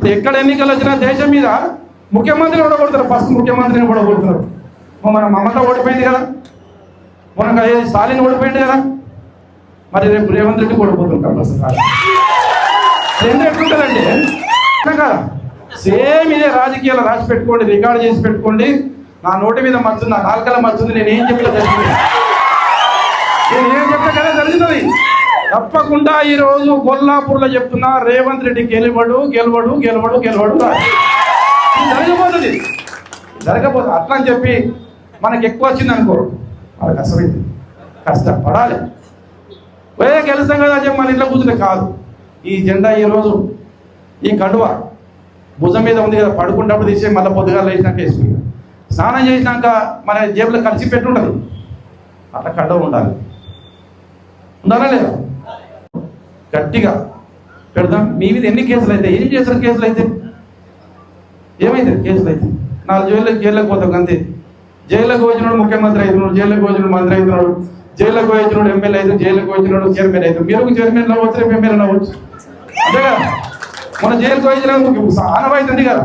ఎక్కడ ఎన్నికలు వచ్చినా దేశం మీద ముఖ్యమంత్రిని ఓడగొడతారు, ఫస్ట్ ముఖ్యమంత్రిని ఓడగొడుతున్నారు. మన మమత ఓడిపోయింది కదా, మన స్టాలిన్ ఓడిపోయింది కదా, మరి రేపు రేవంత్ రెడ్డి ఓడిపోతుంది కంపల్సరీ. రెండు ఎట్లుంటుందండి కదా, సేమ్ ఇదే రాజకీయాలు రాసి పెట్టుకోండి, రికార్డు చేసి పెట్టుకోండి. నా నోటి మీద మచ్చుంది, నా నాలుకల మచ్చుంది, నేను ఏం చెప్పినా జరుగుతుంది, నేను ఏం చెప్పినా కదా జరుగుతుంది. తప్పకుండా ఈరోజు కొల్లాపూర్లో చెప్తున్నా, రేవంత్ రెడ్డి గెలవడు గెలవడు గెలవడు గెలవడు జరగబోతుంది, జరగబోతుంది. అట్లా అని చెప్పి మనకి ఎక్కువ వచ్చింది అనుకోరు, అది కష్టమైంది, కష్టపడాలి. గెలుస్తాం కదా అని చెప్పి మన ఇంట్లో కూర్చుంటే కాదు. ఈ జెండా ఈరోజు ఈ కండువ భుజం మీద ఉంది కదా, పడుకున్నప్పుడు తీసే మళ్ళీ పొద్దుగా లేచినాక వేసుకుంటాం, స్నానం చేసినాక మన జేబులో కలిసి పెట్టుండదు, అట్లా కండువ ఉండాలి. ఉండాలా లేదా? గట్టిగా పెడదాం. మీ మీద ఎన్ని కేసులు అయితే, ఏం చేశారు కేసులు అయితే, ఏమైంది కేసులు అయితే? 4 జైల్లోకి పోతాం అంతే. జైల్లోకి వచ్చినాడు ముఖ్యమంత్రి అవుతున్నాడు, జైల్లోకి వచ్చినాడు మంత్రి అవుతున్నాడు, జైల్లోకి వచ్చినాడు ఎమ్మెల్యే అవుతుంది, జైల్లోకి వచ్చినాడు చైర్మన్ అవుతుంది. మీరు చైర్మన్ అవ్వచ్చు, రేపు ఎమ్మెల్యే అవ్వచ్చు, అంతే కదా. మన జైలుకి వచ్చిన ఆనవాయితీ ఉంది కదా.